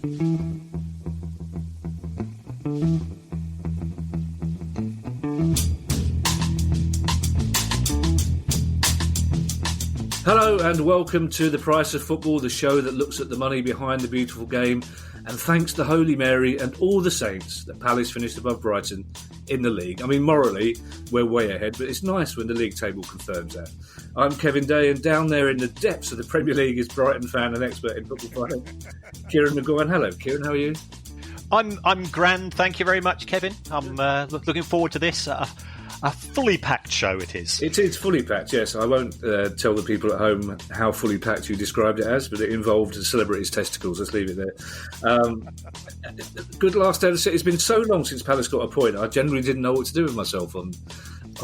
Hello and welcome to The Price of Football, the show that looks at the money behind the beautiful game. And thanks to Holy Mary and all the saints that Palace finished above Brighton in the league. I mean, morally, we're way ahead, but it's nice when the league table confirms that. I'm Kevin Day, and down there in the depths of the Premier League is Brighton fan and expert in football finance, Kieran McGowan. Hello, Kieran, how are you? I'm grand, thank you very much, Kevin. I'm looking forward to this. A fully packed show it is. It is fully packed, yes. I won't tell the people at home how fully packed you described it as, but it involved a celebrity's testicles. Let's leave it there. Good last episode. It's been so long since Palace got a point. I generally didn't know what to do with myself on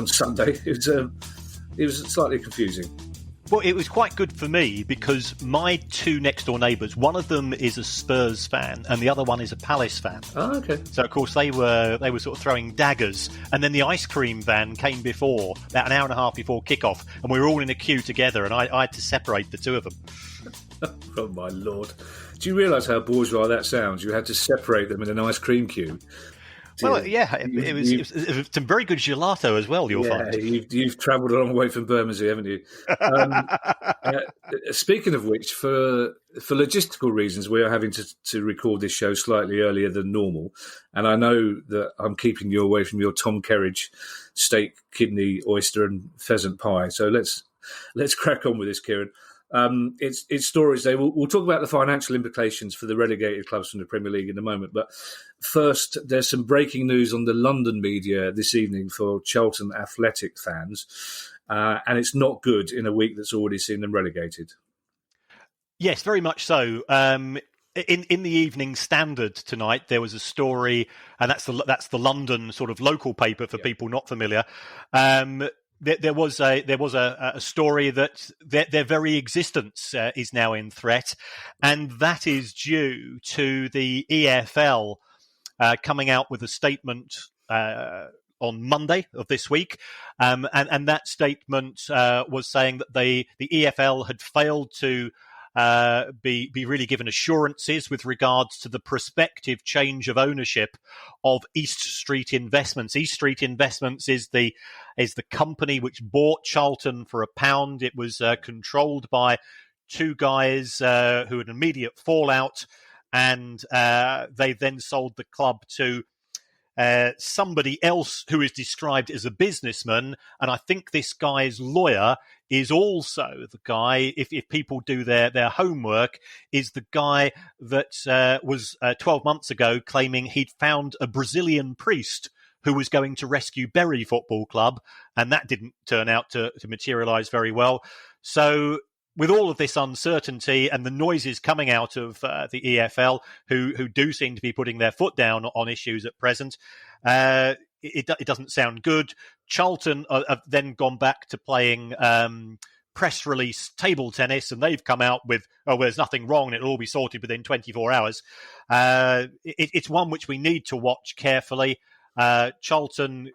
Sunday. It was slightly confusing. Well, it was quite good for me because my two next door neighbours, one of them is a Spurs fan and the other one is a Palace fan. Oh, okay. So of course they were sort of throwing daggers, and then the ice cream van came before, about an hour and a half before kickoff, and we were all in a queue together, and I had to separate the two of them. Oh my lord! Do you realise how bourgeois that sounds? You had to separate them in an ice cream queue. Well, yeah, it was some very good gelato as well, you'll find. You've travelled a long way from Bermondsey, haven't you? Speaking of which, for logistical reasons, we are having to record this show slightly earlier than normal. And I know that I'm keeping you away from your Tom Kerridge steak, kidney, oyster and pheasant pie. So let's crack on with this, Kieran. It's Stories Day. We'll talk about the financial implications for the relegated clubs from the Premier League in a moment. But first, there's some breaking news on the London media this evening for Charlton Athletic fans. And it's not good in a week that's already seen them relegated. Yes, very much so. In the Evening Standard tonight, there was a story, and that's the London sort of local paper for people not familiar. There was a story that their very existence is now in threat, and that is due to the EFL coming out with a statement on Monday of this week, and that statement was saying that the EFL had failed to be really given assurances with regards to the prospective change of ownership of East Street Investments. East Street Investments is the company which bought Charlton for £1. It was controlled by two guys who had immediate fallout, and they then sold the club to somebody else who is described as a businessman, and I think this guy's lawyer is also the guy, if people do their homework, is the guy that was 12 months ago claiming he'd found a Brazilian priest who was going to rescue Bury Football Club, and that didn't turn out to materialise very well. So with all of this uncertainty and the noises coming out of the EFL, who do seem to be putting their foot down on issues at present, it doesn't sound good. Charlton have then gone back to playing press release table tennis, and they've come out with, there's nothing wrong, it'll all be sorted within 24 hours. It's one which we need to watch carefully. Charlton,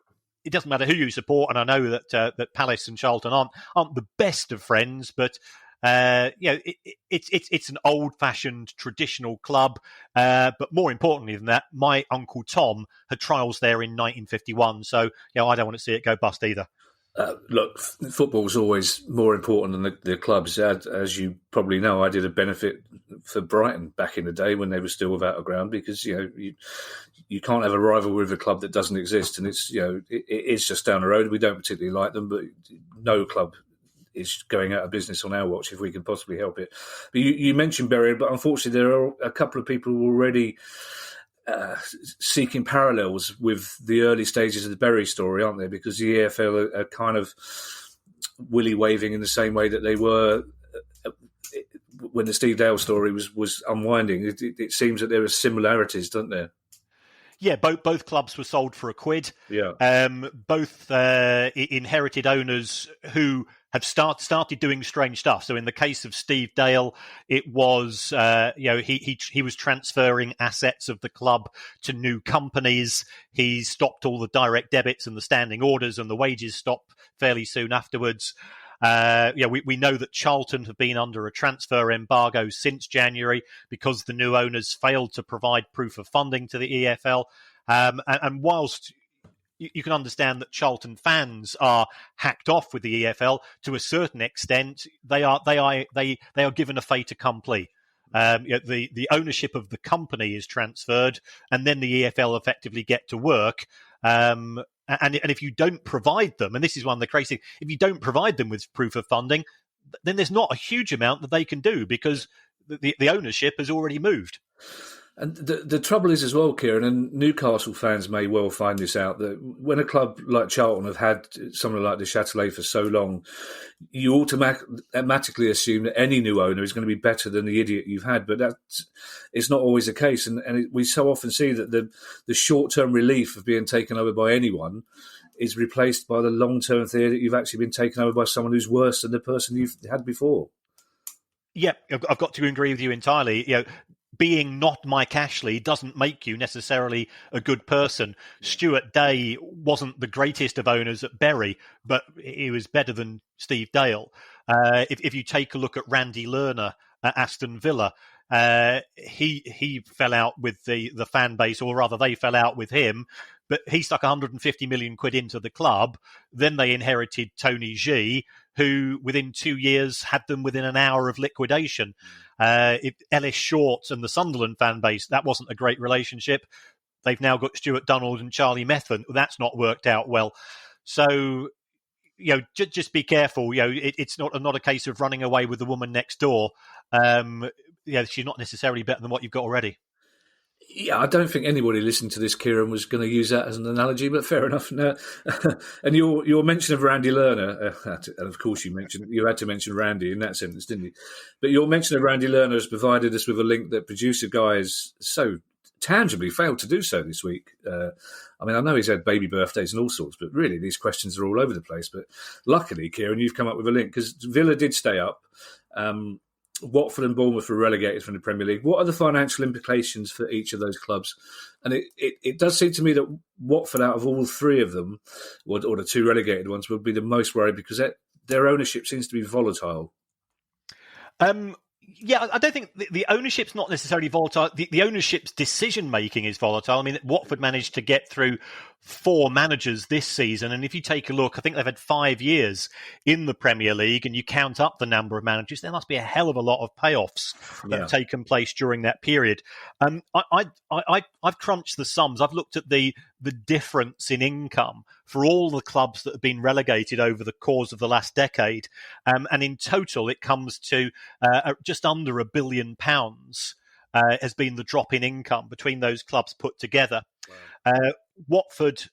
it doesn't matter who you support, and I know that Palace and Charlton aren't the best of friends, but it's an old-fashioned traditional club. But more importantly than that, my Uncle Tom had trials there in 1951, so I don't want to see it go bust either. Look, football's always more important than the clubs. As you probably know, I did a benefit for Brighton back in the day when they were still without a ground, because you can't have a rivalry with a club that doesn't exist, and it's just down the road. We don't particularly like them, but no club is going out of business on our watch if we can possibly help it. But you mentioned Bury, but unfortunately there are a couple of people already seeking parallels with the early stages of the Bury story, aren't they? Because the EFL are kind of willy-waving in the same way that they were when the Steve Dale story was unwinding. It seems that there are similarities, don't there? Yeah, both clubs were sold for £1. Yeah. Both inherited owners who have started doing strange stuff. So in the case of Steve Dale, it was he was transferring assets of the club to new companies. He stopped all the direct debits and the standing orders, and the wages stopped fairly soon afterwards. We know that Charlton have been under a transfer embargo since January because the new owners failed to provide proof of funding to the EFL. And whilst you can understand that Charlton fans are hacked off with the EFL to a certain extent, they are given a fait accompli. The ownership of the company is transferred, and then the EFL effectively get to work. And if you don't provide them, and this is one of the crazy things, if you don't provide them with proof of funding, then there's not a huge amount that they can do because the ownership has already moved. And the trouble is as well, Kieran, and Newcastle fans may well find this out, that when a club like Charlton have had someone like the Châtelet for so long, you automatically assume that any new owner is going to be better than the idiot you've had. But it's not always the case. And we so often see that the short-term relief of being taken over by anyone is replaced by the long-term fear that you've actually been taken over by someone who's worse than the person you've had before. Yeah, I've got to agree with you entirely. Being not Mike Ashley doesn't make you necessarily a good person. Stuart Day wasn't the greatest of owners at Bury, but he was better than Steve Dale. If you take a look at Randy Lerner at Aston Villa, he fell out with the fan base, or rather they fell out with him, but he stuck 150 million quid into the club. Then they inherited Tony G, who within 2 years had them within an hour of liquidation. Ellis Short and the Sunderland fan base, that wasn't a great relationship. They've now got Stuart Donald and Charlie Methven. That's not worked out well. So, just be careful. It's not a case of running away with the woman next door. She's not necessarily better than what you've got already. Yeah, I don't think anybody listening to this, Kieran, was going to use that as an analogy, but fair enough. No. And your mention of Randy Lerner, and of course you had to mention Randy in that sentence, didn't you? But your mention of Randy Lerner has provided us with a link that producer Guy has so tangibly failed to do so this week. I know he's had baby birthdays and all sorts, but really these questions are all over the place. But luckily, Kieran, you've come up with a link because Villa did stay up. Watford and Bournemouth were relegated from the Premier League. What are the financial implications for each of those clubs? And it does seem to me that Watford, out of all three of them, or the two relegated ones, would be the most worried because their ownership seems to be volatile. I don't think the ownership's not necessarily volatile. The ownership's decision-making is volatile. Watford managed to get through 4 managers this season, and if you take a look, I think they've had 5 years in the Premier League, and you count up the number of managers, there must be a hell of a lot of payoffs that have taken place during that period. I've crunched the sums. I've looked at the difference in income for all the clubs that have been relegated over the course of the last decade, and in total it comes to just under £1 billion has been the drop in income between those clubs put together. Wow. Watford,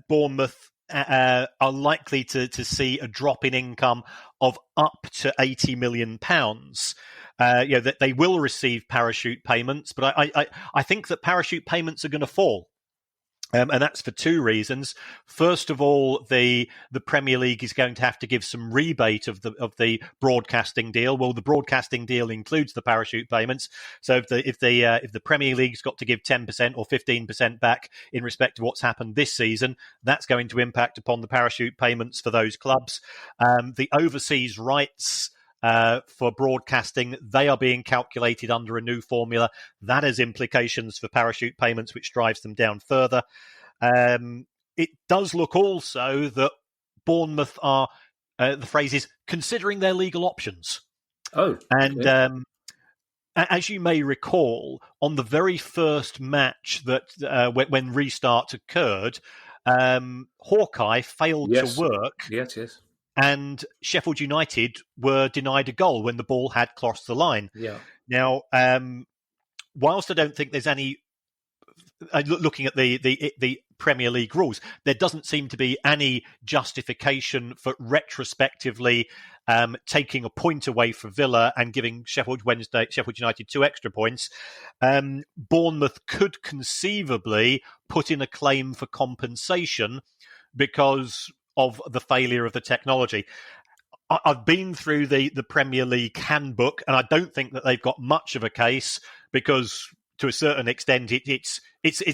Bournemouth are likely to see a drop in income of up to £80 million. That they will receive parachute payments, but I think that parachute payments are going to fall. And that's for 2 reasons. First of all, the Premier League is going to have to give some rebate of the broadcasting deal. Well, the broadcasting deal includes the parachute payments. So if the Premier League's got to give 10% or 15% back in respect to what's happened this season, that's going to impact upon the parachute payments for those clubs. The overseas rights for broadcasting, they are being calculated under a new formula. That has implications for parachute payments, which drives them down further. It does look also that Bournemouth are, the phrase is, considering their legal options. Oh. And as you may recall, on the very first match that when restart occurred, Hawkeye failed to work. Yes. And Sheffield United were denied a goal when the ball had crossed the line. Yeah. Now, whilst I don't think there's any, looking at the Premier League rules, there doesn't seem to be any justification for retrospectively taking a point away from Villa and giving Sheffield United 2 extra points. Bournemouth could conceivably put in a claim for compensation because of the failure of the technology. I've been through the Premier League handbook, and I don't think that they've got much of a case because, to a certain extent, it's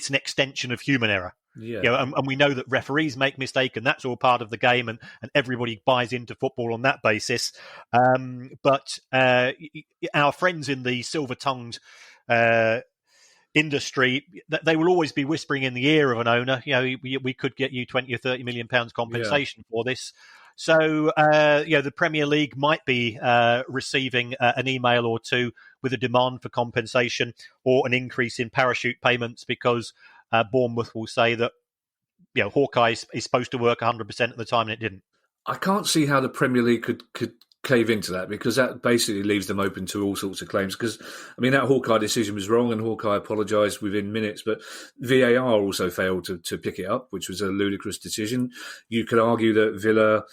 an extension of human error. Yeah. And we know that referees make mistakes, and that's all part of the game, and everybody buys into football on that basis. But our friends in the silver-tongued industry, they will always be whispering in the ear of an owner, we could get you 20 or 30 million pounds compensation for this. So, the Premier League might be receiving an email or two with a demand for compensation or an increase in parachute payments, because Bournemouth will say that Hawkeye is supposed to work 100% of the time and it didn't. I can't see how the Premier League could cave into that, because that basically leaves them open to all sorts of claims. Because, that Hawkeye decision was wrong, and Hawkeye apologised within minutes, but VAR also failed to pick it up, which was a ludicrous decision. You could argue that Villa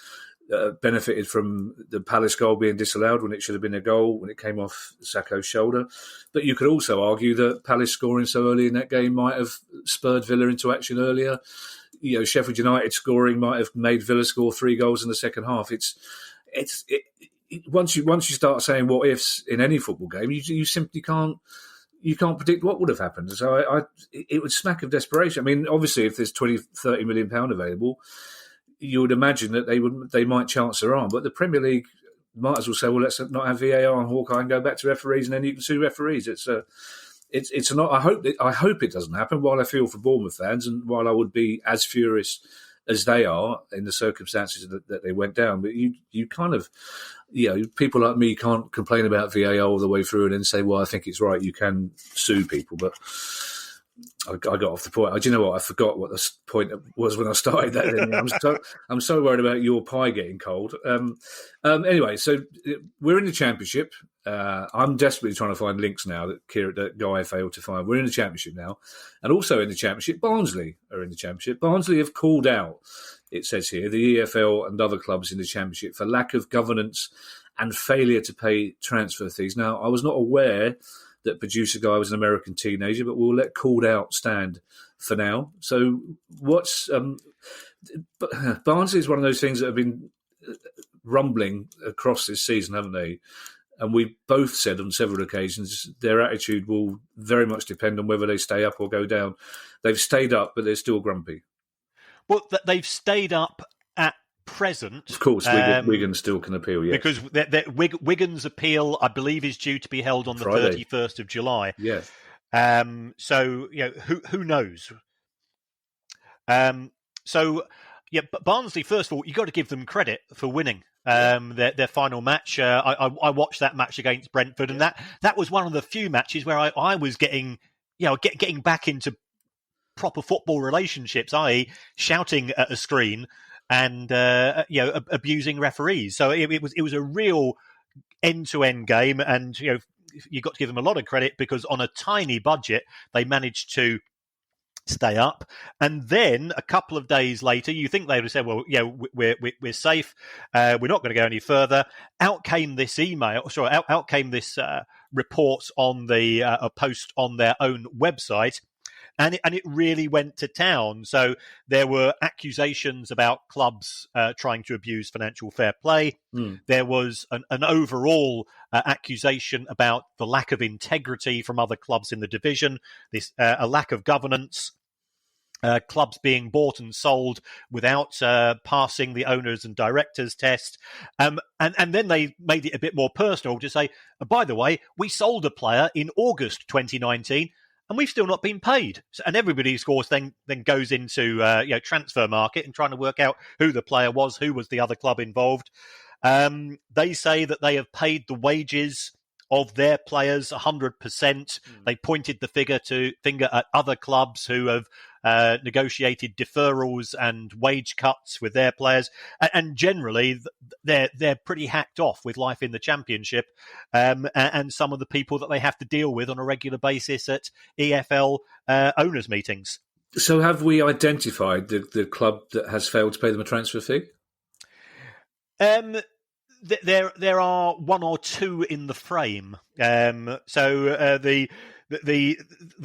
benefited from the Palace goal being disallowed when it should have been a goal when it came off Sakho's shoulder. But you could also argue that Palace scoring so early in that game might have spurred Villa into action earlier. Sheffield United scoring might have made Villa score 3 goals in the second half. Once you start saying what ifs in any football game, you simply can't predict what would have happened. So it would smack of desperation. Obviously, if there's 20-30 million pound available, you would imagine that they might chance their arm. But the Premier League might as well say, well, let's not have VAR on Hawkeye and go back to referees, and then you can sue referees. It's not. I hope it doesn't happen. While I feel for Bournemouth fans, and while I would be as furious as they are in the circumstances that they went down, but you kind of, people like me can't complain about VAR all the way through and then say, well, I think it's right. You can sue people, but I got off the point. Do you know what? I forgot what the point was when I started that. I'm so worried about your pie getting cold. Anyway, so we're in the Championship. I'm desperately trying to find links now that Guy failed to find. We're in the Championship now, and also in the Championship, Barnsley are in the Championship. Barnsley have called out, it says here, the EFL and other clubs in the Championship for lack of governance and failure to pay transfer fees. Now, I was not aware that producer Guy was an American teenager, but we'll let called out stand for now. So Barnsley is one of those things that have been rumbling across this season, haven't they? And we both said on several occasions their attitude will very much depend on whether they stay up or go down. They've stayed up, but they're still grumpy. Well, they've stayed up at present. Of course, Wigan still can appeal, yes. Because Wigan's appeal, I believe, is due to be held on the Friday. 31st of July. Yes. So, who knows? But Barnsley, first of all, you've got to give them credit for winning their final match. I watched that match against Brentford, and that was one of the few matches where I was getting back into proper football relationships, i.e. shouting at a screen and abusing referees. So it was a real end-to-end game, and you got to give them a lot of credit, because on a tiny budget they managed to stay up. And then a couple of days later, you think they would have said, well, we're safe, we're not going to go any further. Out came this report on a post on their own website, and it really went to town. So there were accusations about clubs trying to abuse financial fair play. There was an overall accusation about the lack of integrity from other clubs in the division, a lack of governance, clubs being bought and sold without passing the owners and directors test. And then they made it a bit more personal to say, by the way, we sold a player in August 2019, and we've still not been paid. And everybody, of course, then goes into transfer market and trying to work out who the player was, who was the other club involved. They say that they have paid the wages of their players 100%. They pointed the finger at other clubs who have negotiated deferrals and wage cuts with their players, and generally they're pretty hacked off with life in the Championship, and some of the people that they have to deal with on a regular basis at EFL owners' meetings. So have we identified the club that has failed to pay them a transfer fee? There are one or two in the frame. The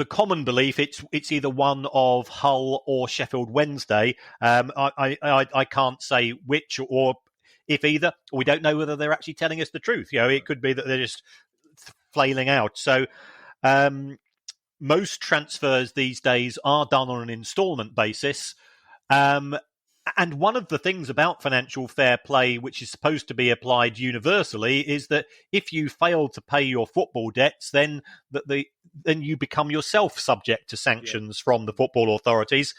common belief it's either one of Hull or Sheffield Wednesday. I can't say which or if either. We don't know whether they're actually telling us the truth. It could be that they're just flailing out. So most transfers these days are done on an instalment basis. And one of the things about financial fair play, which is supposed to be applied universally, is that if you fail to pay your football debts, then you become yourself subject to sanctions from the football authorities.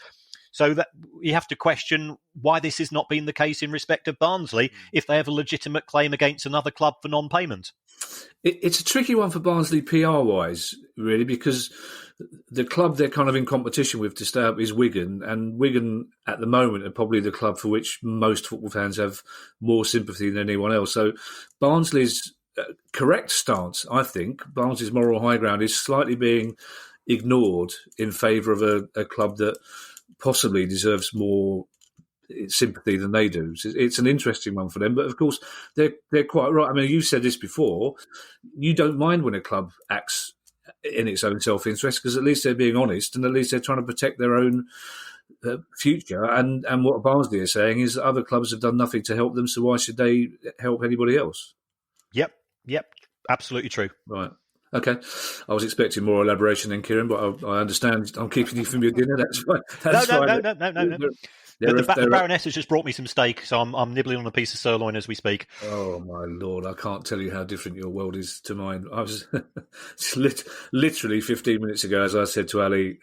So that you have to question why this has not been the case in respect of Barnsley if they have a legitimate claim against another club for non-payment. It's a tricky one for Barnsley PR-wise, really, because the club they're kind of in competition with to stay up is Wigan, and Wigan at the moment are probably the club for which most football fans have more sympathy than anyone else. So Barnsley's correct stance, I think, Barnsley's moral high ground is slightly being ignored in favour of a club that possibly deserves more sympathy than they do. It's an interesting one for them, but of course they're quite right. I mean, you said this before. You don't mind when a club acts in its own self-interest because at least they're being honest and at least they're trying to protect their own future. And what Barnsley are saying is that other clubs have done nothing to help them, so why should they help anybody else? Yep, absolutely true. Right. Okay, I was expecting more elaboration than Kieran, but I understand I'm keeping you from your dinner. That's fine. No. The Baroness has just brought me some steak, so I'm nibbling on a piece of sirloin as we speak. Oh my Lord, I can't tell you how different your world is to mine. I was literally 15 minutes ago, as I said to Ali,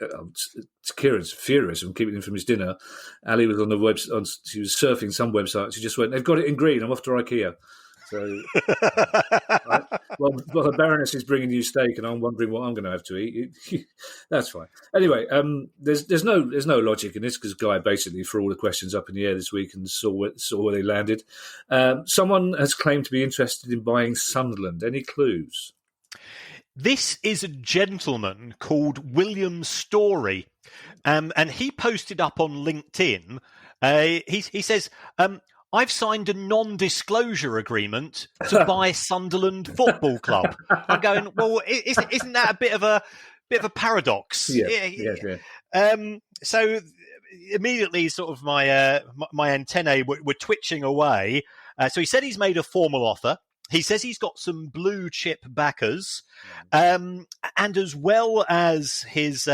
Kieran's furious and keeping him from his dinner. Ali was on the she was surfing some website. She just went, "They've got it in green. I'm off to IKEA." So, right. Well, the Baroness is bringing you steak, and I'm wondering what I'm going to have to eat. That's fine. Anyway, there's no logic in this because Guy basically threw all the questions up in the air this week and saw where they landed. Someone has claimed to be interested in buying Sunderland. Any clues? This is a gentleman called William Story, and he posted up on LinkedIn. He says. I've signed a non-disclosure agreement to buy Sunderland Football Club. I'm going, well, isn't that a bit of a paradox? Yeah. So immediately, sort of my antennae were twitching away. So he said he's made a formal offer. He says he's got some blue chip backers, and as well as his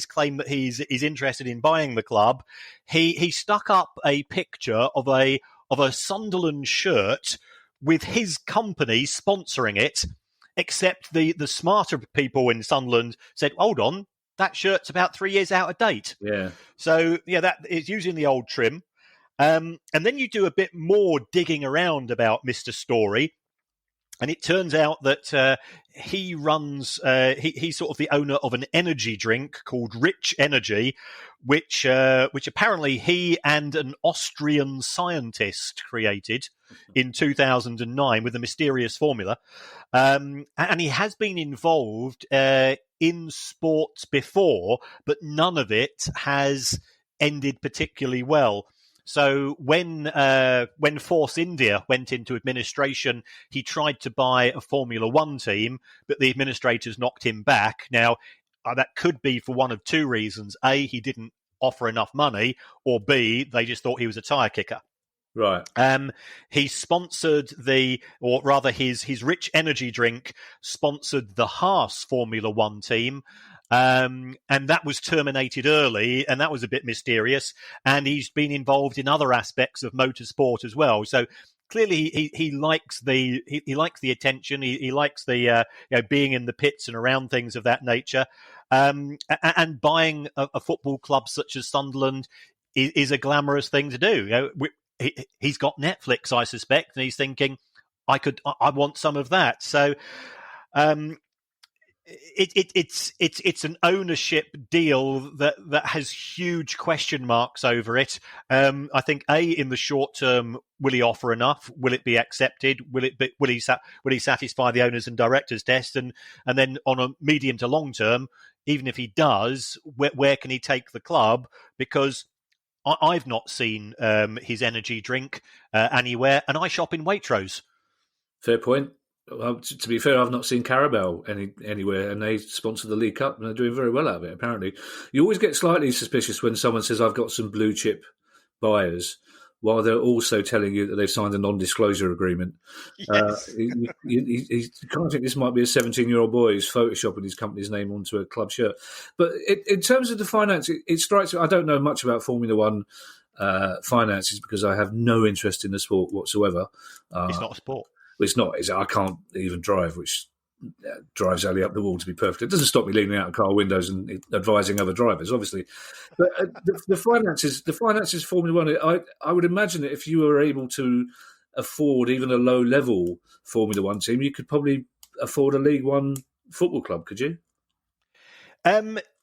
claim that he's interested in buying the club, he stuck up a picture of a Sunderland shirt with his company sponsoring it, except the smarter people in Sunderland said, hold on, that shirt's about 3 years out of date. Yeah. So, that is using the old trim. And then you do a bit more digging around about Mr. Story, and it turns out that he runs, he's sort of the owner of an energy drink called Rich Energy, which apparently he and an Austrian scientist created in 2009 with a mysterious formula. And he has been involved in sports before, but none of it has ended particularly well. So when Force India went into administration, he tried to buy a Formula One team, but the administrators knocked him back. Now, that could be for one of two reasons. A, he didn't offer enough money, or B, they just thought he was a tyre kicker. Right. He sponsored his Rich Energy drink sponsored the Haas Formula One team. And that was terminated early, and that was a bit mysterious. And he's been involved in other aspects of motorsport as well. So clearly, he likes the attention. He likes the being in the pits and around things of that nature. And buying a football club such as Sunderland is a glamorous thing to do. He's got Netflix, I suspect, and he's thinking, I want some of that. So. It's an ownership deal that has huge question marks over it. I think in the short term, will he offer enough? Will it be accepted? Will he satisfy the owners and directors test? And then on a medium to long term, even if he does, where can he take the club? Because I've not seen his energy drink anywhere, and I shop in Waitrose. Fair point. Well, to be fair, I've not seen Carabao anywhere, and they sponsor the League Cup, and they're doing very well out of it, apparently. You always get slightly suspicious when someone says, I've got some blue chip buyers, while they're also telling you that they've signed a non-disclosure agreement. Yes. You can't think this might be a 17-year-old boy who's photoshopping his company's name onto a club shirt. But in terms of the finance, it strikes me, I don't know much about Formula One finances because I have no interest in the sport whatsoever. It's not a sport. It's not. I can't even drive, which drives Ali up the wall, to be perfect. It doesn't stop me leaning out of car windows and advising other drivers, obviously. But the finances Formula One, I would imagine that if you were able to afford even a low-level Formula One team, you could probably afford a League One football club, could you?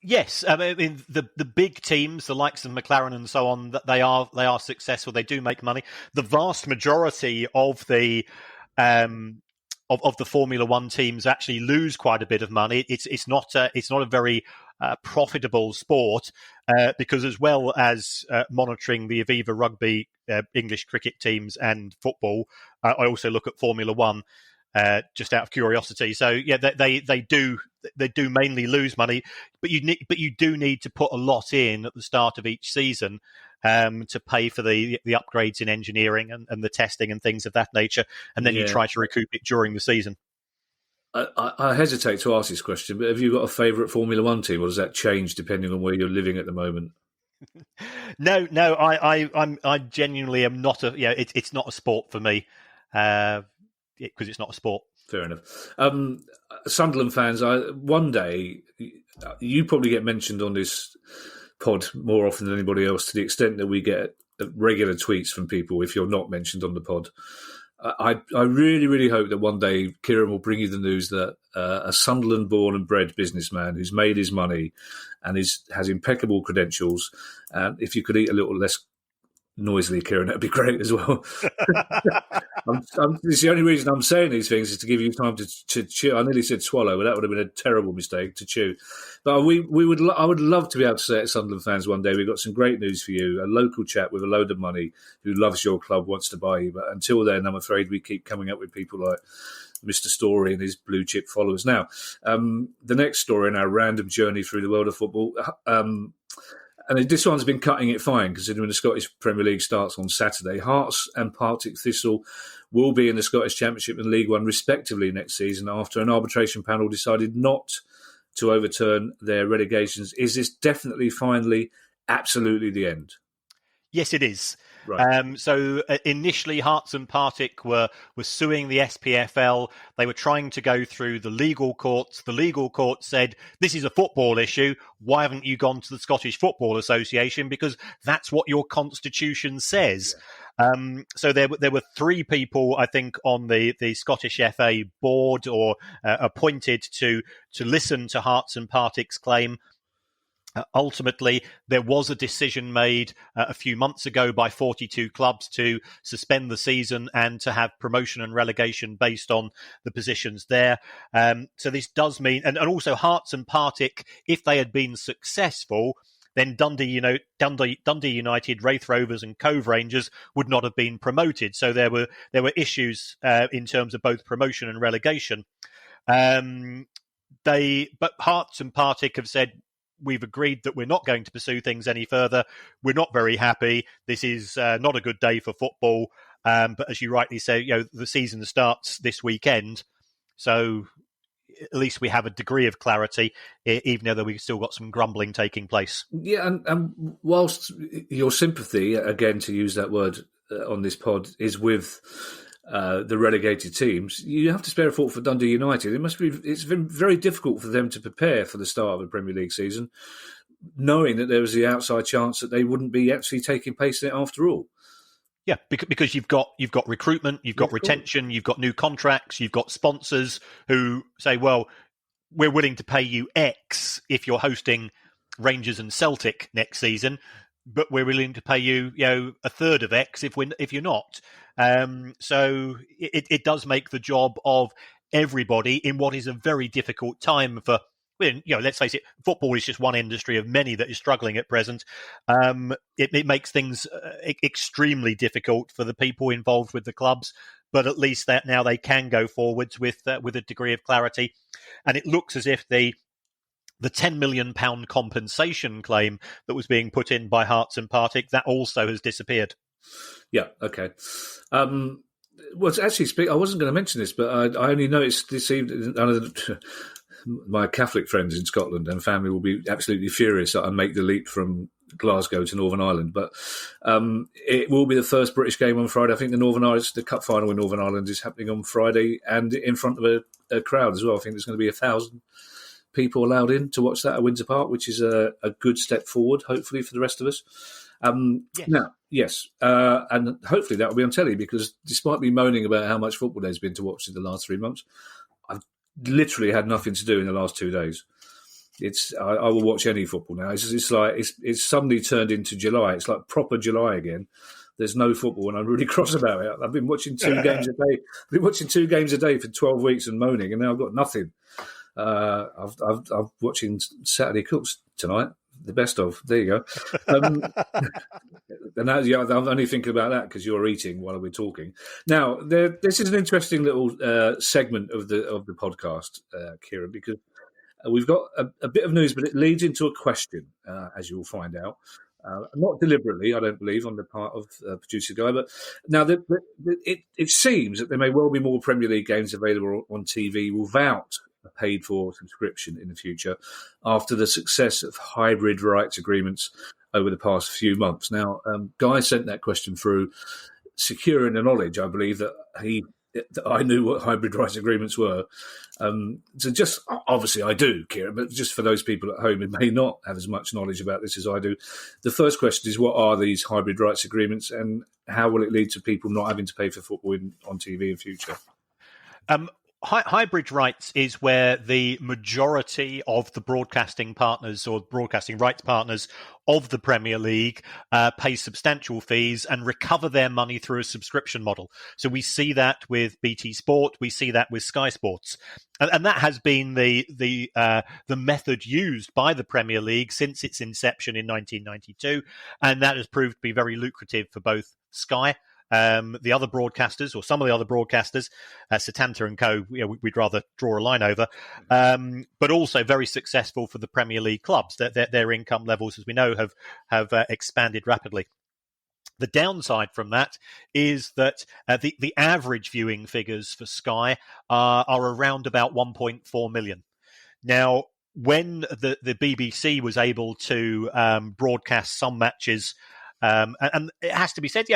Yes, I mean the big teams, the likes of McLaren and so on, that they are successful. They do make money. The vast majority of the of the Formula One teams actually lose quite a bit of money. It's not a very profitable sport because, as well as monitoring the Aviva Rugby, English cricket teams, and football, I also look at Formula One. Just out of curiosity, so yeah, they do mainly lose money, but you do need to put a lot in at the start of each season to pay for the upgrades in engineering and the testing and things of that nature, and then you try to recoup it during the season. I hesitate to ask this question, but have you got a favourite Formula One team, or does that change depending on where you're living at the moment? No, I genuinely am not it's not a sport for me. Because it's not a sport. Fair enough. Sunderland fans, one day you probably get mentioned on this pod more often than anybody else, to the extent that we get regular tweets from people if you're not mentioned on the pod. I really, really hope that one day Kieran will bring you the news that a Sunderland-born and bred businessman who's made his money and has impeccable credentials, if you could eat a little less noisily, Kieran, that'd be great as well. It's the only reason I'm saying these things is to give you time to chew. I nearly said swallow, but that would have been a terrible mistake, to chew. But I would love to be able to say to Sunderland fans one day, we've got some great news for you. A local chap with a load of money who loves your club wants to buy you. But until then, I'm afraid we keep coming up with people like Mr. Story and his blue chip followers. Now, the next story in our random journey through the world of football. And this one's been cutting it fine, considering the Scottish Premier League starts on Saturday. Hearts and Partick Thistle will be in the Scottish Championship and League One, respectively, next season after an arbitration panel decided not to overturn their relegations. Is this definitely, finally, absolutely the end? Yes, it is. Right. So initially, Hearts and Partick were suing the SPFL. They were trying to go through the legal courts. The legal court said, this is a football issue. Why haven't you gone to the Scottish Football Association? Because that's what your constitution says. Yeah. So there were three people, I think, on the Scottish FA board or appointed to listen to Hearts and Partick's claim. Ultimately, there was a decision made a few months ago by 42 clubs to suspend the season and to have promotion and relegation based on the positions there. So this does mean, and also Hearts and Partick, if they had been successful, then Dundee United, Wraith Rovers and Cove Rangers would not have been promoted. So there were issues in terms of both promotion and relegation. But Hearts and Partick have said, we've agreed that we're not going to pursue things any further. We're not very happy. This is not a good day for football. But as you rightly say, the season starts this weekend. So at least we have a degree of clarity, even though we've still got some grumbling taking place. Yeah, and whilst your sympathy, again, to use that word on this pod, is with the relegated teams, you have to spare a thought for Dundee United. It's been very difficult for them to prepare for the start of the Premier League season, knowing that there was the outside chance that they wouldn't be actually taking place in it after all. Yeah, because you've got recruitment, you've got retention, you've got new contracts, you've got sponsors who say, well, we're willing to pay you X if you're hosting Rangers and Celtic next season, but we're willing to pay you, a third of X if you're not. So it does make the job of everybody in what is a very difficult time for. Let's face it, football is just one industry of many that is struggling at present. It makes things extremely difficult for the people involved with the clubs, but at least that now they can go forwards with a degree of clarity. And it looks as if the £10 million compensation claim that was being put in by Hearts and Partick, that also has disappeared. Yeah, okay. Well, actually, I wasn't going to mention this, but I only noticed this evening. My Catholic friends in Scotland and family will be absolutely furious that I make the leap from Glasgow to Northern Ireland. But it will be the first British game on Friday. I think the cup final in Northern Ireland is happening on Friday, and in front of a crowd as well. I think there's going to be 1,000 people allowed in to watch that at Windsor Park, which is a good step forward, hopefully, for the rest of us. Yes. Now, yes, and hopefully that will be on telly, because despite me moaning about how much football there's been to watch in the last 3 months, I've literally had nothing to do in the last 2 days. I will watch any football now. It's suddenly turned into July. It's like proper July again. There's no football, and I'm really cross about it. I've been watching 2 games a day. I've been watching 2 games a day for 12 weeks and moaning, and now I've got nothing. I'm watching Saturday Cooks tonight. The best of. There you go. And I'm only thinking about that because you're eating while we're talking. Now, this is an interesting little segment of the podcast, Kieran, because we've got a bit of news, but it leads into a question, as you'll find out. Not deliberately, I don't believe, on the part of producer Guy, but now it seems that there may well be more Premier League games available on TV without a paid-for subscription in the future, after the success of hybrid rights agreements over the past few months. Now, Guy sent that question through, securing the knowledge, I believe, that I knew what hybrid rights agreements were. So just, obviously I do, Kieran, but just for those people at home who may not have as much knowledge about this as I do, the first question is, what are these hybrid rights agreements, and how will it lead to people not having to pay for football on TV in future? Hybrid rights is where the majority of the broadcasting partners or broadcasting rights partners of the Premier League pay substantial fees and recover their money through a subscription model. So we see that with BT Sport, we see that with Sky Sports, and that has been the method used by the Premier League since its inception in 1992, and that has proved to be very lucrative for both Sky, the other broadcasters, or some of the other broadcasters, Setanta and Co., we'd rather draw a line over, but also very successful for the Premier League clubs. Their income levels, as we know, have expanded rapidly. The downside from that is that the average viewing figures for Sky are around about 1.4 million. Now, when the BBC was able to broadcast some matches, and it has to be said,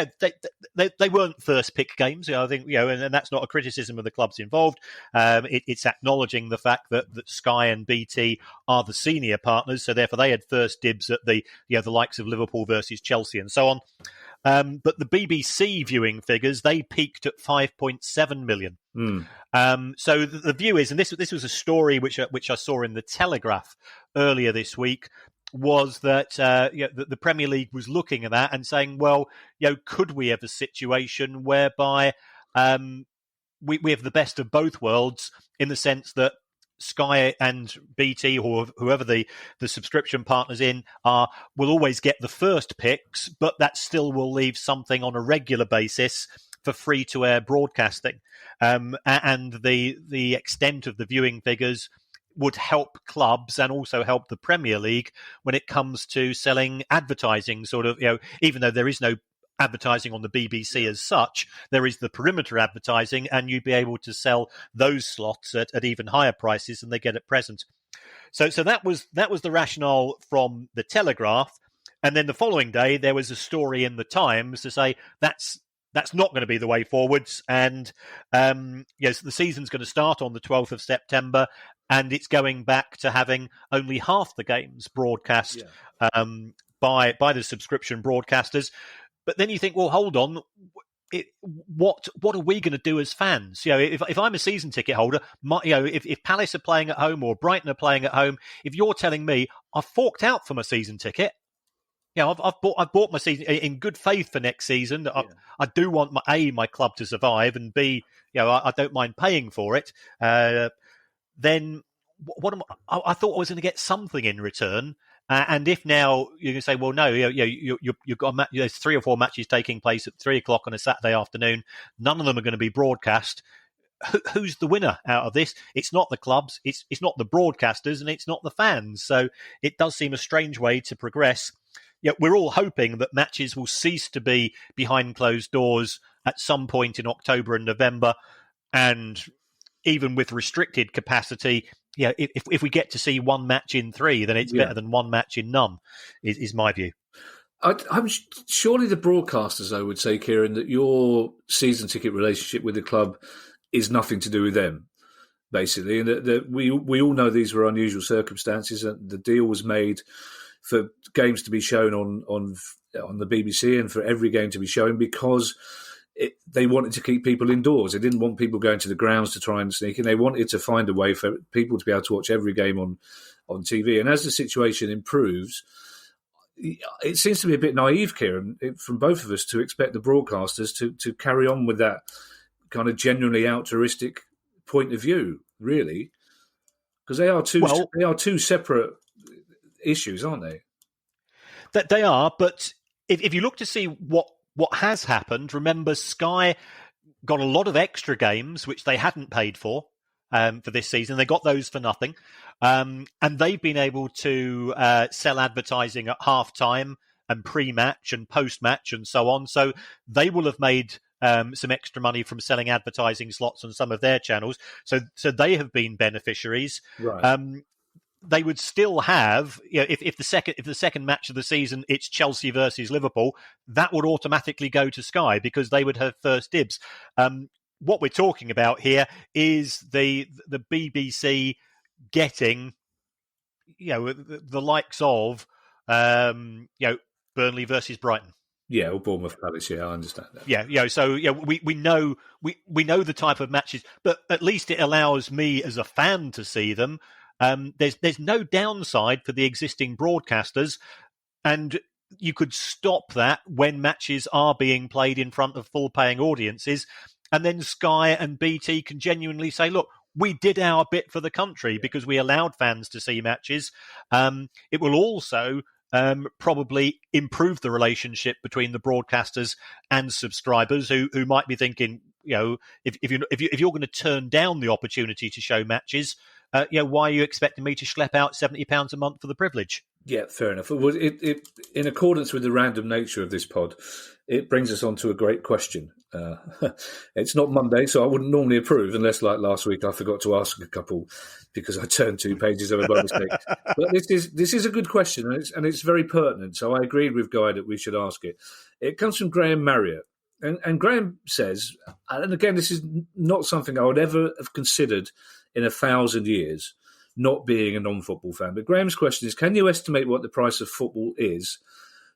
they weren't first pick games. I think, and that's not a criticism of the clubs involved. It's acknowledging the fact that Sky and BT are the senior partners, so therefore they had first dibs at the likes of Liverpool versus Chelsea and so on. But the BBC viewing figures, they peaked at 5.7 million. So the view is, and this was a story which I saw in the Telegraph earlier this week, was that the Premier League was looking at that and saying, well, could we have a situation whereby we have the best of both worlds, in the sense that Sky and BT, or whoever the subscription partners in are, will always get the first picks, but that still will leave something on a regular basis for free-to-air broadcasting. And the extent of the viewing figures would help clubs and also help the Premier League when it comes to selling advertising, even though there is no advertising on the BBC as such, there is the perimeter advertising, and you'd be able to sell those slots at even higher prices than they get at present. So that was the rationale from the Telegraph. And then the following day, there was a story in the Times to say that's not going to be the way forwards. And the season's going to start on the 12th of September, and it's going back to having only half the games broadcast by the subscription broadcasters. But then you think, well, hold on, what are we going to do as fans? If I'm a season ticket holder, if Palace are playing at home or Brighton are playing at home, if you're telling me I've forked out for my season ticket, I've bought my season in good faith for next season. I do want my club to survive, and B, I don't mind paying for it. Then I thought I was going to get something in return. And if now you're going to say, well, no, you've got there's 3 or 4 matches taking place at 3:00 on a Saturday afternoon. None of them are going to be broadcast. Who's the winner out of this? It's not the clubs, it's not the broadcasters, and it's not the fans. So it does seem a strange way to progress. we're all hoping that matches will cease to be behind closed doors at some point in October and November, and even with restricted capacity, if we get to see one match in 3, then it's better than one match in none, is my view. I'm surely the broadcasters, I would say, Kieran, that your season ticket relationship with the club is nothing to do with them, basically, and that we all know these were unusual circumstances, and the deal was made for games to be shown on the BBC and for every game to be shown because they wanted to keep people indoors. They didn't want people going to the grounds to try and sneak in. They wanted to find a way for people to be able to watch every game on TV. And as the situation improves, it seems to be a bit naive, Kieran, from both of us to expect the broadcasters to carry on with that kind of genuinely altruistic point of view, really, because they are two separate issues, aren't they? That they are, but if you look to see what has happened, remember Sky got a lot of extra games which they hadn't paid for this season. They got those for nothing, and they've been able to sell advertising at half-time and pre-match and post-match and so on. So they will have made some extra money from selling advertising slots on some of their channels. So they have been beneficiaries. Right. They would still have, if the second match of the season it's Chelsea versus Liverpool, that would automatically go to Sky because they would have first dibs. What we're talking about here is the BBC getting, the likes of, Burnley versus Brighton. Yeah, or Bournemouth Palace. Yeah, I understand that. Yeah, so we know the type of matches, but at least it allows me as a fan to see them. There's no downside for the existing broadcasters, and you could stop that when matches are being played in front of full-paying audiences, and then Sky and BT can genuinely say, look, we did our bit for the country because we allowed fans to see matches. It will also probably improve the relationship between the broadcasters and subscribers who might be thinking, if you're going to turn down the opportunity to show matches, why are you expecting me to schlep out £70 a month for the privilege? Yeah, fair enough. It in accordance with the random nature of this pod, it brings us on to a great question. It's not Monday, so I wouldn't normally approve unless, like last week, I forgot to ask a couple because I turned 2 pages over by mistake. But this is a good question, and it's very pertinent. So I agreed with Guy that we should ask it. It comes from Graham Marriott. And Graham says, and again, this is not something I would ever have considered in 1,000 years, not being a non-football fan. But Graham's question is, can you estimate what the price of football is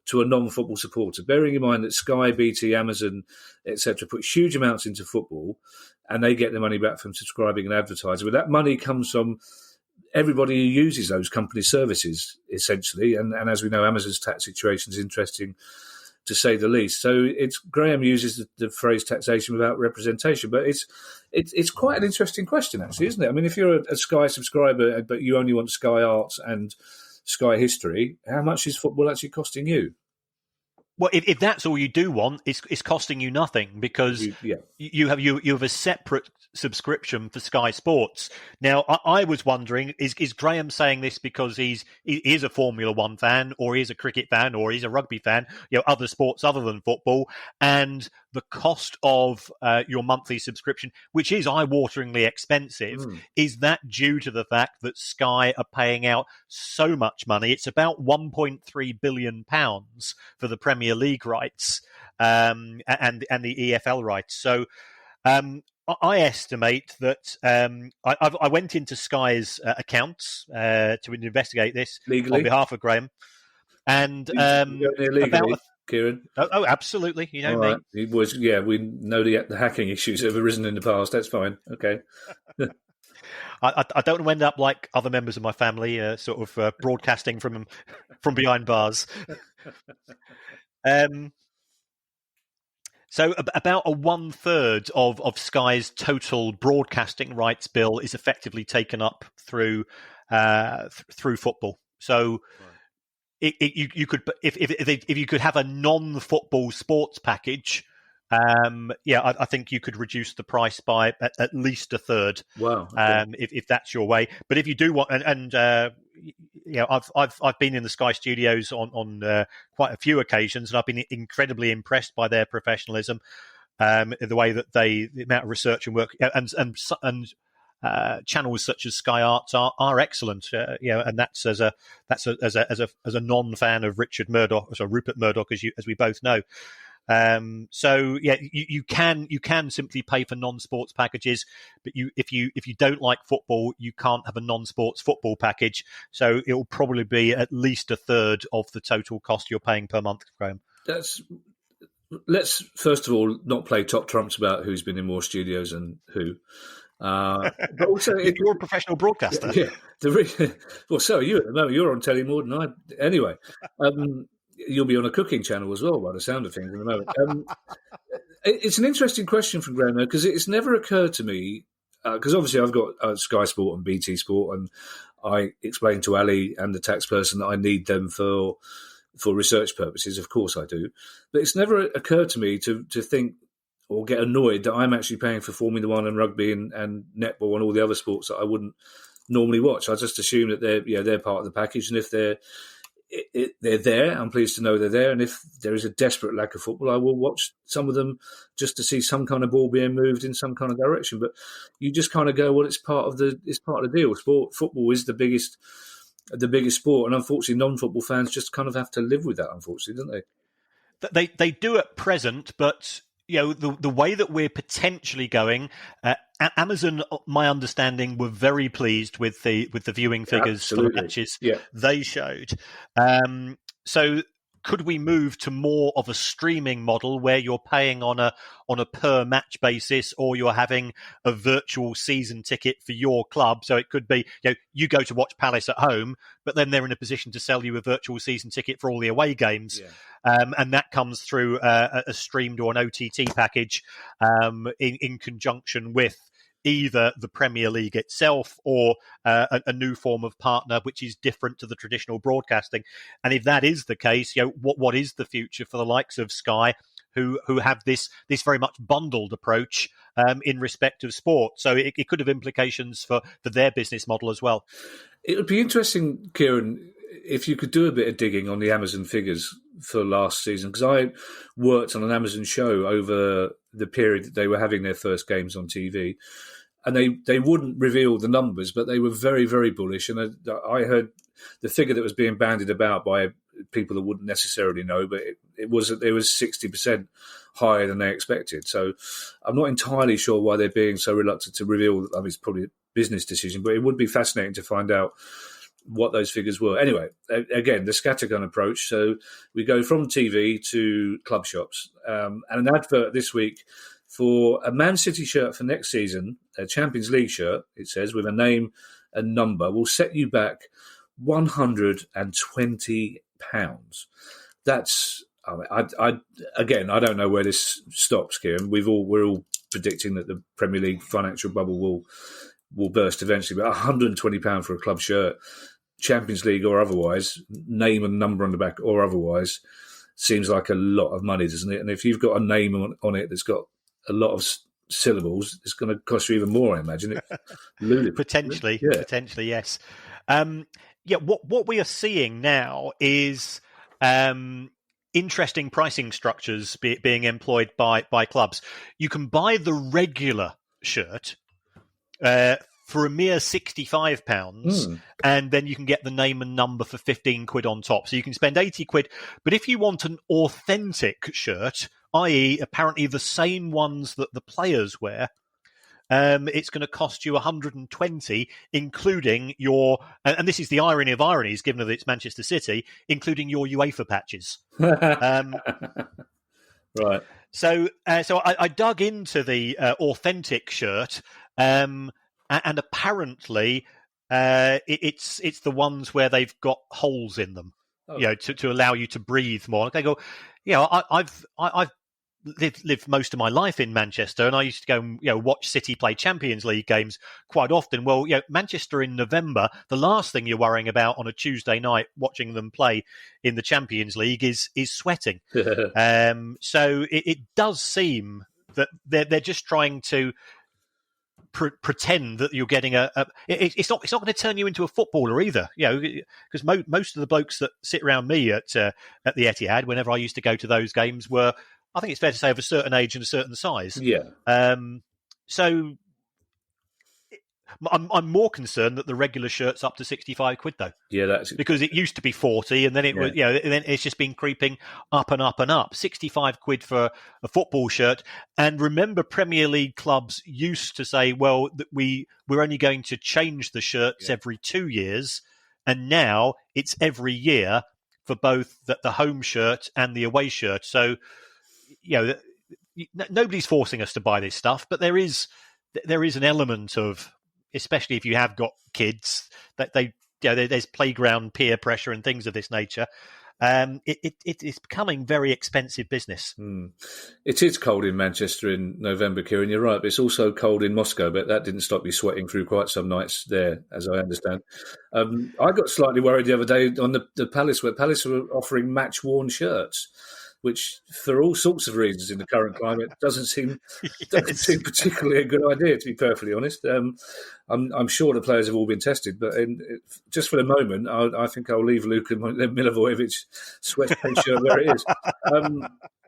to a non-football supporter? Bearing in mind that Sky, BT, Amazon, etc. put huge amounts into football and they get the money back from subscribing and advertising. But that money comes from everybody who uses those company services, essentially. And as we know, Amazon's tax situation is interesting, to say the least. So Graham uses the phrase taxation without representation, but it's quite an interesting question, actually, isn't it? I mean, if you're a Sky subscriber but you only want Sky Arts and Sky History, how much is football actually costing you? Well, if that's all you do want, it's costing you nothing because you have a separate subscription for Sky Sports. Now, I was wondering, is Graham saying this because he is a Formula One fan, or he is a cricket fan, or he's a rugby fan, other sports other than football, and the cost of your monthly subscription, which is eye-wateringly expensive, is that due to the fact that Sky are paying out so much money? It's about £1.3 billion for the Premier League rights and the EFL rights. So I estimate that I went into Sky's accounts to investigate this legally on behalf of Graham, and about Kieran. Oh, absolutely. You know all me. Right. It was, we know the hacking issues that have arisen in the past. That's fine. Okay. I don't want to end up like other members of my family, broadcasting from behind bars. So about a 1/3 of Sky's total broadcasting rights bill is effectively taken up through football. So you could, if you could have a non-football sports package, I think you could reduce the price by at least 1/3. Wow! Okay. If that's your way, but if you do want, and I've been in the Sky Studios on quite a few occasions, and I've been incredibly impressed by their professionalism, the way that the amount of research and work, and channels such as Sky Arts are excellent. And that's as a non-fan of Richard Murdoch, so Rupert Murdoch, as we both know. You can simply pay for non-sports packages, but if you don't like football, you can't have a non-sports football package. So it will probably be at least a third of the total cost you're paying per month, Graham. Let's first of all not play top trumps about who's been in more studios and who. But also, you're a professional broadcaster. Yeah, well, so are you at the moment. You're on telly more than I. Anyway. You'll be on a cooking channel as well, by the sound of things, in a moment. It's an interesting question from Graham, because it's never occurred to me, because obviously I've got Sky Sport and BT Sport, and I explained to Ali and the tax person that I need them for research purposes. Of course I do. But it's never occurred to me to think or get annoyed that I'm actually paying for Formula One and rugby and netball and all the other sports that I wouldn't normally watch. I just assume that they're part of the package, and if they're there, I'm pleased to know they're there. And if there is a desperate lack of football, I will watch some of them just to see some kind of ball being moved in some kind of direction. But you just kind of go, well, it's part of the deal. Football is the biggest sport, and unfortunately, non-football fans just kind of have to live with that. Unfortunately, don't they? They do at present, but the way that we're potentially going, Amazon, my understanding, were very pleased with the viewing figures for the matches they showed. So could we move to more of a streaming model where you're paying on a per match basis, or you're having a virtual season ticket for your club? So it could be, you go to watch Palace at home, but then they're in a position to sell you a virtual season ticket for all the away games. Yeah. And that comes through a streamed or an OTT package in conjunction with either the Premier League itself or a new form of partner, which is different to the traditional broadcasting. And if that is the case, what is the future for the likes of Sky, who have this very much bundled approach in respect of sport? So it could have implications for their business model as well. It would be interesting, Kieran, if you could do a bit of digging on the Amazon figures for last season, because I worked on an Amazon show over the period that they were having their first games on TV. And they wouldn't reveal the numbers, but they were very, very bullish. And I heard the figure that was being bandied about by people that wouldn't necessarily know, but it was 60% higher than they expected. So I'm not entirely sure why they're being so reluctant to reveal. I mean, it's probably a business decision, but it would be fascinating to find out what those figures were. Anyway, again, the scattergun approach. So we go from TV to club shops. And an advert this week for a Man City shirt for next season, a Champions League shirt, it says, with a name and number, will set you back £120. That's, I don't know where this stops, Kieran. We're all predicting that the Premier League financial bubble will burst eventually, but £120 for a club shirt, Champions League or otherwise, name and number on the back or otherwise, seems like a lot of money, doesn't it? And if you've got a name on it that's got a lot of syllables, it's going to cost you even more, I imagine. Potentially, yes. What we are seeing now is interesting pricing structures being employed by clubs. You can buy the regular shirt for a mere £65, and then you can get the name and number for £15 on top. So you can spend £80. But if you want an authentic shirt, i.e. apparently the same ones that the players wear, it's going to cost you £120, including your, and this is the irony of ironies, given that it's Manchester City, including your UEFA patches. Right. So I dug into the authentic shirt, and apparently it's the ones where they've got holes in them, to allow you to breathe more. They go, I've lived most of my life in Manchester, and I used to go and watch City play Champions League games quite often. Well, Manchester in November, the last thing you're worrying about on a Tuesday night watching them play in the Champions League is sweating. So it does seem that they're just trying to pretend that you're getting it's not going to turn you into a footballer either, because most of the blokes that sit around me at the Etihad, whenever I used to go to those games, were, I think it's fair to say, of a certain age and a certain size. So I'm more concerned that the regular shirt's up to £65, though. Yeah, that's because it used to be 40, and then it was, and then it's just been creeping up and up and up. £65 for a football shirt. And remember, Premier League clubs used to say, well, that we're only going to change the shirts every 2 years, and now it's every year for both the home shirt and the away shirt. So, nobody's forcing us to buy this stuff, but there is an element of, especially if you have got kids, that there's playground peer pressure and things of this nature. It is becoming very expensive business. It is cold in Manchester in November, Kieran. You're right, but it's also cold in Moscow. But that didn't stop me sweating through quite some nights there, as I understand. I got slightly worried the other day on the Palace, where Palace were offering match-worn shirts, which, for all sorts of reasons in the current climate, doesn't seem particularly a good idea, to be perfectly honest. I'm sure the players have all been tested, but just for the moment, I think I'll leave Luka Milivojevic's sweatpants shirt where it is.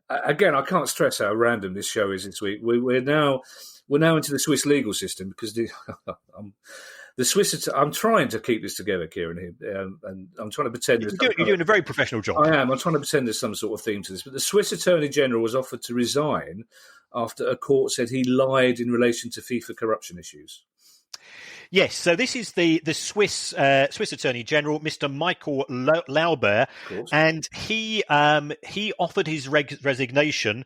Again, I can't stress how random this show is this week. We're now into the Swiss legal system, because the Swiss. I'm trying to keep this together, Kieran, here, and I'm trying to pretend you're doing a very professional job. I am. I'm trying to pretend there's some sort of theme to this. But the Swiss Attorney General was offered to resign after a court said he lied in relation to FIFA corruption issues. Yes, so this is the Swiss Attorney General, Mr. Michael Lauber, and he offered his resignation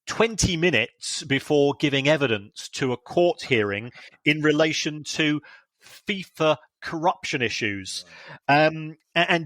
20 minutes before giving evidence to a court hearing in relation to FIFA corruption issues. And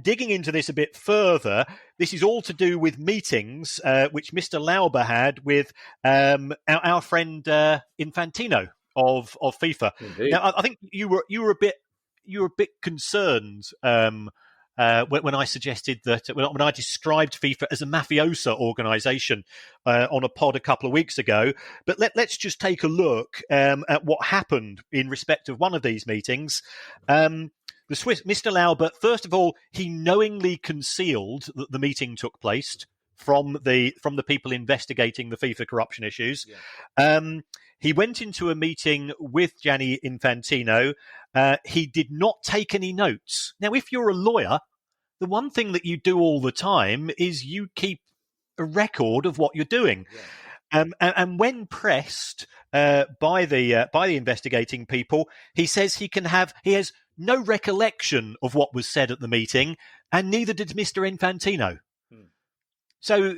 digging into this a bit further, this is all to do with meetings which Mr. Lauber had with our friend Infantino of FIFA. Indeed. Now, I think you were a bit concerned when I suggested that, when I described FIFA as a mafiosa organisation on a pod a couple of weeks ago. But let's just take a look at what happened in respect of one of these meetings. The Swiss, Mr. Lauber, first of all, he knowingly concealed that the meeting took place from the people investigating the FIFA corruption issues. He went into a meeting with Gianni Infantino. He did not take any notes. Now, if you're a lawyer, the one thing that you do all the time is you keep a record of what you're doing. And when pressed by the investigating people, he says he has no recollection of what was said at the meeting, and neither did Mr. Infantino. So,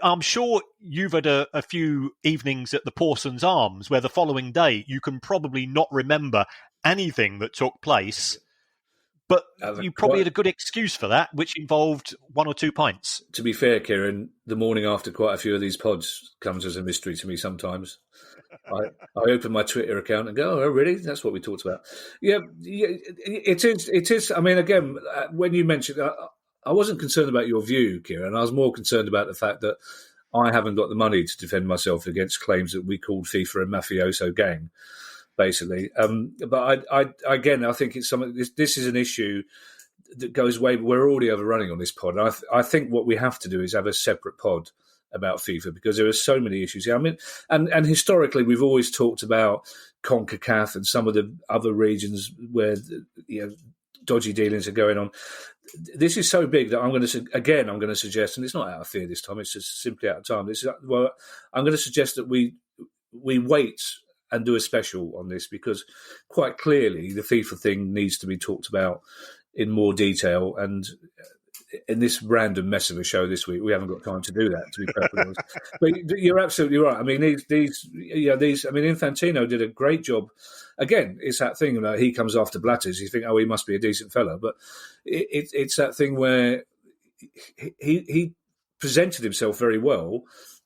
I'm sure you've had a few evenings at the Pawson's Arms where the following day you can probably not remember anything that took place, but you probably had a good excuse for that, which involved 1 or 2 pints. To be fair, Kieran, the morning after quite a few of these pods comes as a mystery to me sometimes. I open my Twitter account and go, oh, really? That's what we talked about. Yeah, it is. I mean, again, when you mentioned... I wasn't concerned about your view, Kieran. I was more concerned about the fact that I haven't got the money to defend myself against claims that we called FIFA a mafioso gang, basically. But I think it's something. This is an issue that goes way. We're already overrunning on this pod. I think what we have to do is have a separate pod about FIFA, because there are so many issues here. I mean, and historically we've always talked about CONCACAF and some of the other regions where dodgy dealings are going on. This is so big that I'm going to suggest, and it's not out of fear this time, it's just simply out of time. I'm going to suggest that we wait and do a special on this, because quite clearly the FIFA thing needs to be talked about in more detail. And in this random mess of a show this week, we haven't got time to do that, to be perfectly honest. But you're absolutely right. I mean, these. I mean, Infantino did a great job. Again, it's that thing that he comes after Blatters. You think, oh, he must be a decent fella, but it's that thing where he presented himself very well,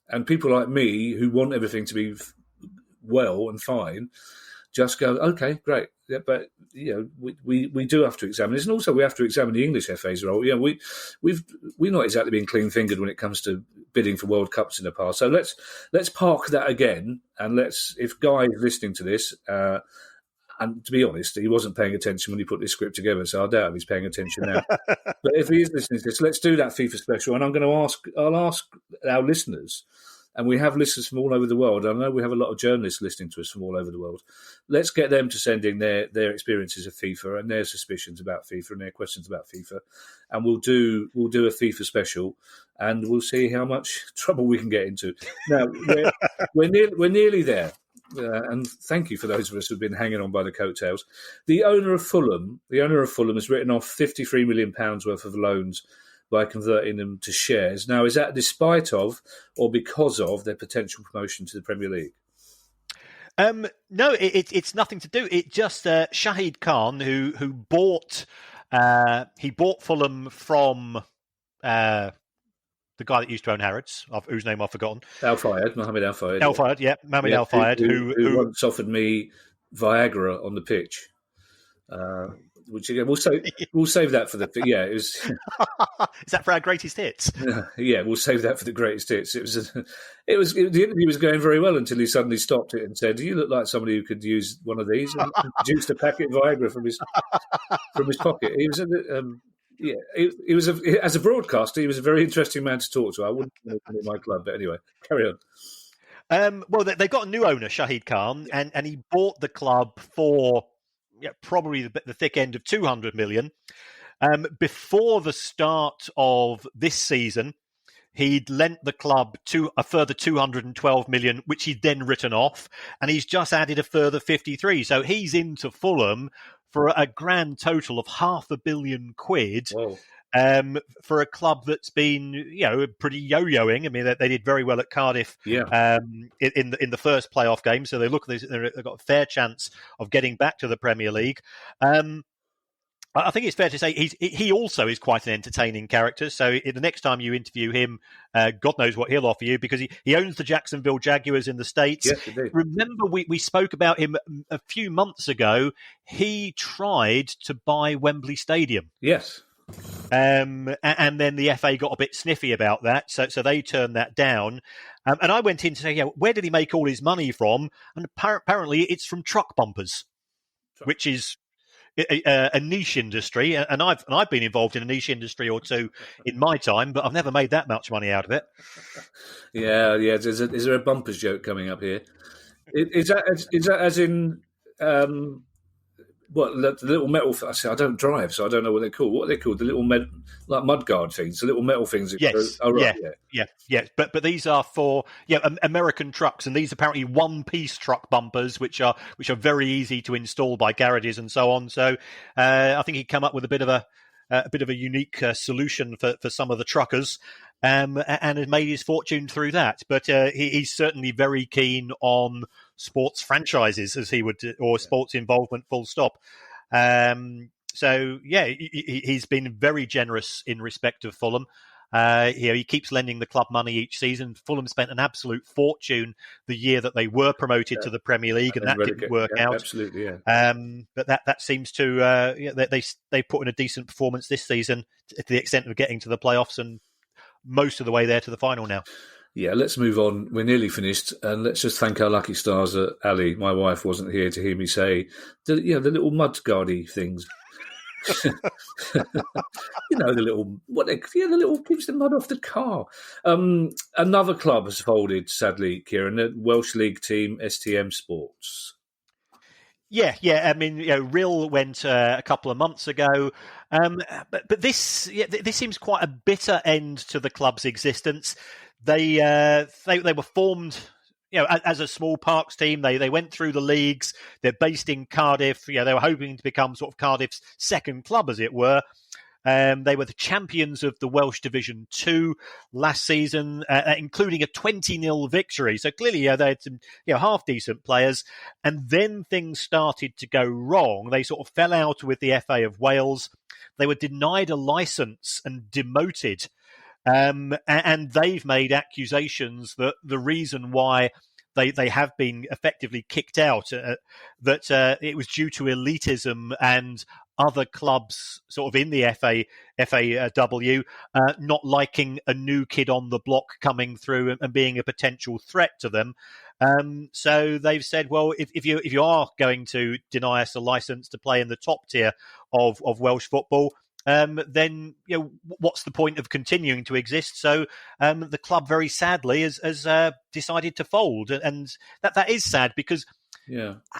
and people like me who want everything to be well and fine just go, okay, great. but we do have to examine this, and also we have to examine the English FA's role. We've not exactly been clean fingered when it comes to bidding for World Cups in the past. So let's park that again, and if Guy is listening to this. And to be honest, he wasn't paying attention when he put this script together, so I doubt if he's paying attention now. But if he is listening to this, let's do that FIFA special. And I'll ask our listeners, and we have listeners from all over the world. I know we have a lot of journalists listening to us from all over the world. Let's get them to send in their experiences of FIFA and their suspicions about FIFA and their questions about FIFA. And we'll do a FIFA special, and we'll see how much trouble we can get into. Now, we're nearly there. And thank you for those of us who've been hanging on by the coattails. The owner of Fulham has written off £53 million worth of loans by converting them to shares. Now, is that despite of or because of their potential promotion to the Premier League? No, it's nothing to do. It just Shahid Khan, who bought Fulham from the guy that used to own Harrods, whose name I've forgotten. Mohammed Al Fayed. Mohammed Al Fayed, who once offered me Viagra on the pitch. Which again, we'll save that for the It was. Is that for our greatest hits? Yeah, we'll save that for the greatest hits. The interview was going very well until he suddenly stopped it and said, "You look like somebody who could use one of these," and produced a packet of Viagra from his pocket. He was he was as a broadcaster, he was a very interesting man to talk to. I wouldn't want him in my club, but anyway, carry on. Well, they've got a new owner, Shahid Khan, and he bought the club for probably the thick end of 200 million. Before the start of this season, he'd lent the club to a further 212 million, which he'd then written off, and he's just added a further 53. So he's into Fulham for a grand total of £500 million. Whoa. For a club that's been, pretty yo-yoing. I mean, they did very well at Cardiff in the first playoff game, so they've got a fair chance of getting back to the Premier League. I think it's fair to say he also is quite an entertaining character. So the next time you interview him, God knows what he'll offer you, because he owns the Jacksonville Jaguars in the States. Yes, indeed. Remember, we spoke about him a few months ago. He tried to buy Wembley Stadium. Yes. And then the FA got a bit sniffy about that, so they turned that down. And I went in to say, where did he make all his money from? And apparently it's from truck bumpers, which is a niche industry. And I've been involved in a niche industry or two in my time, but I've never made that much money out of it. Yeah. Is there a bumpers joke coming up here? Is that as in? What, the little metal? I don't drive, so I don't know what they're called. What are they called? The little like mudguard things, the little metal things. Yes. Yeah. But these are for American trucks, and these are apparently one-piece truck bumpers, which are very easy to install by garages and so on. So I think he'd come up with a bit of a unique solution for some of the truckers, and has made his fortune through that. But he's certainly very keen on sports franchises, as he would, or sports involvement, full stop. So he's been very generous in respect of Fulham. He keeps lending the club money each season. Fulham spent an absolute fortune the year that they were promoted to the Premier League, and that didn't work out. Absolutely, yeah. But that seems to they put in a decent performance this season to the extent of getting to the playoffs and most of the way there to the final now. Yeah, let's move on. We're nearly finished, and let's just thank our lucky stars that Ali, my wife, wasn't here to hear me say the little mudguardy things. The little keeps the mud off the car. Another club has folded, sadly, Kieran, the Welsh League team, STM Sports. Yeah. I mean, Rill went a couple of months ago, but this seems quite a bitter end to the club's existence. They were formed, as a small Parks team. They went through the leagues. They're based in Cardiff. They were hoping to become sort of Cardiff's second club, as it were. They were the champions of the Welsh Division 2 last season, including a 20-0 victory. So clearly, they had some half-decent players. And then things started to go wrong. They sort of fell out with the FA of Wales. They were denied a licence and demoted. And they've made accusations that the reason why they have been effectively kicked out, that it was due to elitism and other clubs sort of in the FAW not liking a new kid on the block coming through and being a potential threat to them. So they've said, well, if you are going to deny us a license to play in the top tier of Welsh football, then what's the point of continuing to exist? So the club, very sadly, has decided to fold, and that is sad because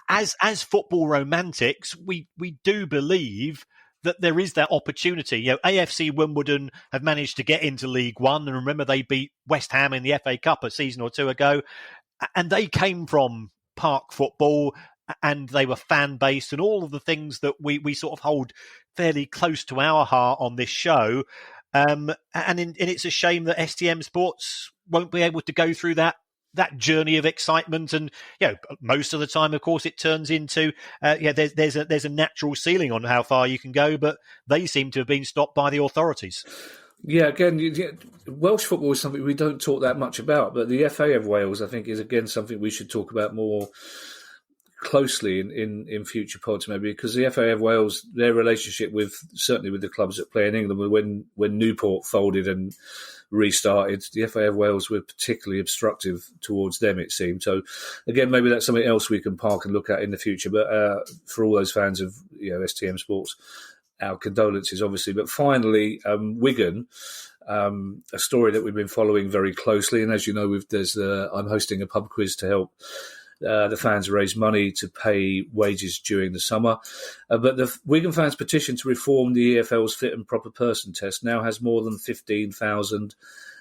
as football romantics, we do believe that there is that opportunity. AFC Wimbledon have managed to get into League One, and remember they beat West Ham in the FA Cup a season or two ago, and they came from park football, and they were fan-based, and all of the things that we sort of hold fairly close to our heart on this show. And it's a shame that STM Sports won't be able to go through that journey of excitement. And most of the time, of course, it turns into there's a natural ceiling on how far you can go, but they seem to have been stopped by the authorities. Yeah, again, Welsh football is something we don't talk that much about, but the FA of Wales, I think, is again something we should talk about more closely in future pods, maybe, because the FA of Wales, their relationship certainly with the clubs that play in England, when Newport folded and restarted, the FA of Wales were particularly obstructive towards them, it seemed. So again, maybe that's something else we can park and look at in the future. But for all those fans of STM Sports, our condolences, obviously. But finally, Wigan, a story that we've been following very closely. And as you know, I'm hosting a pub quiz to help the fans raise money to pay wages during the summer. But the Wigan fans' petition to reform the EFL's fit and proper person test now has more than 15,000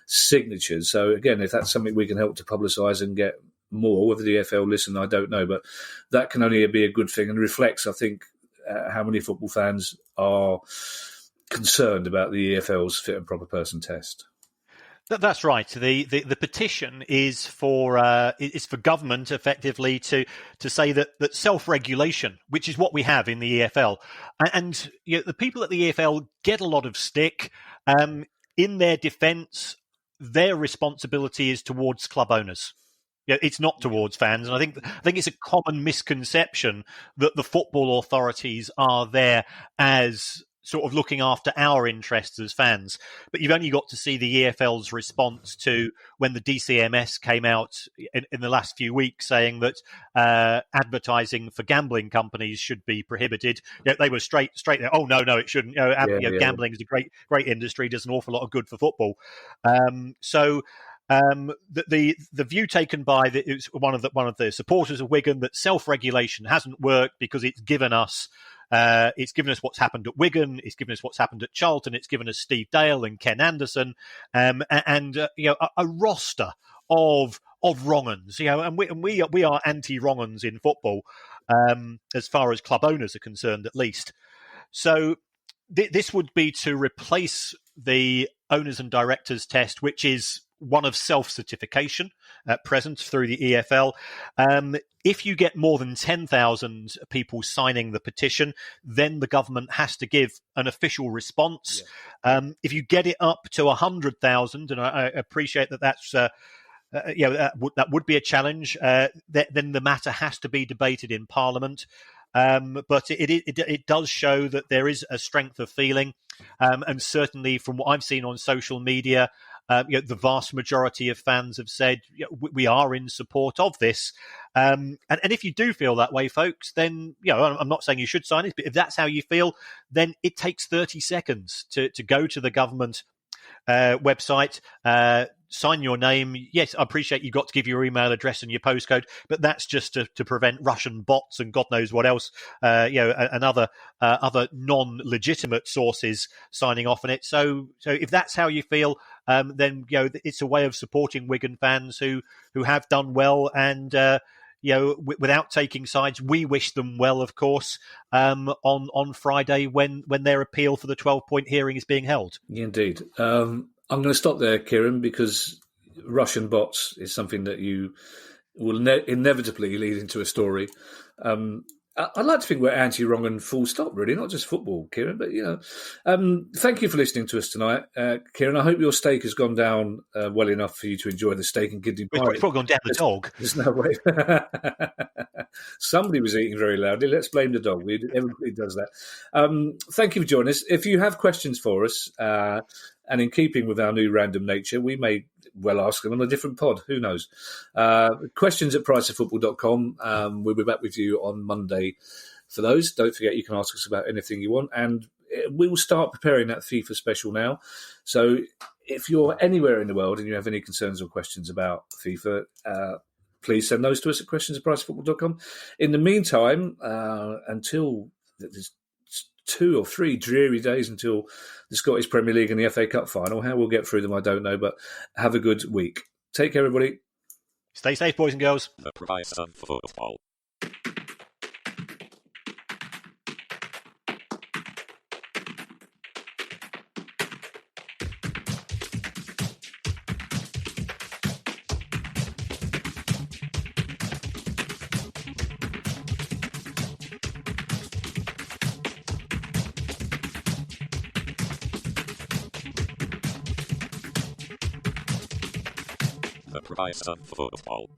signatures. So again, if that's something we can help to publicise and get more, whether the EFL listen, I don't know. But that can only be a good thing and reflects, I think, how many football fans are concerned about the EFL's fit and proper person test. That's right. The petition is for government effectively to say that self-regulation, which is what we have in the EFL, and the people at the EFL get a lot of stick. In their defence, their responsibility is towards club owners. It's not towards fans, and I think it's a common misconception that the football authorities are there as sort of looking after our interests as fans. But you've only got to see the EFL's response to when the DCMS came out in the last few weeks saying that advertising for gambling companies should be prohibited. They were straight there. Oh, no, it shouldn't. Gambling is a great industry, does an awful lot of good for football. The view taken by one of the supporters of Wigan that self-regulation hasn't worked because it's given us what's happened at Wigan, it's given us what's happened at Charlton, it's given us Steve Dale and Ken Anderson, and a roster of wrong-uns. And we are anti-wrong-uns in football, as far as club owners are concerned, at least. So this would be to replace the owners and directors test, which is one of self-certification at present through the EFL. If you get more than 10,000 people signing the petition, then the government has to give an official response. Yeah. If you get it up to 100,000, and I appreciate that's that would be a challenge, then the matter has to be debated in Parliament. But it does show that there is a strength of feeling, and certainly from what I've seen on social media, the vast majority of fans have said we are in support of this. And if you do feel that way, folks, then I'm not saying you should sign it, but if that's how you feel, then it takes 30 seconds to go to the government website, sign your name. Yes, I appreciate you've got to give your email address and your postcode, but that's just to prevent Russian bots and God knows what else, and other non-legitimate sources signing off on it. So if that's how you feel, then it's a way of supporting Wigan fans who have done well, and without taking sides, we wish them well, of course, on Friday when their appeal for the 12-point hearing is being held. Indeed. I'm going to stop there, Kieran, because Russian bots is something that you will inevitably lead into a story. I'd like to think we're anti-wrong and full stop, really, not just football, Kieran. But, thank you for listening to us tonight. Kieran, I hope your steak has gone down well enough for you to enjoy the steak and kidney pie. It's probably gone down the dog. There's no way. Somebody was eating very loudly. Let's blame the dog. Everybody does that. Thank you for joining us. If you have questions for us, and in keeping with our new random nature, we may well ask them on a different pod. Who knows? Questions at priceoffootball.com. We'll be back with you on Monday for those. Don't forget, you can ask us about anything you want. And we will start preparing that FIFA special now. So if you're anywhere in the world and you have any concerns or questions about FIFA, please send those to us at questions@priceoffootball.com. In the meantime, until there's 2 or 3 dreary days until the Scottish Premier League and the FA Cup final. How we'll get through them, I don't know, but have a good week. Take care, everybody. Stay safe, boys and girls. The price of football. The price of football.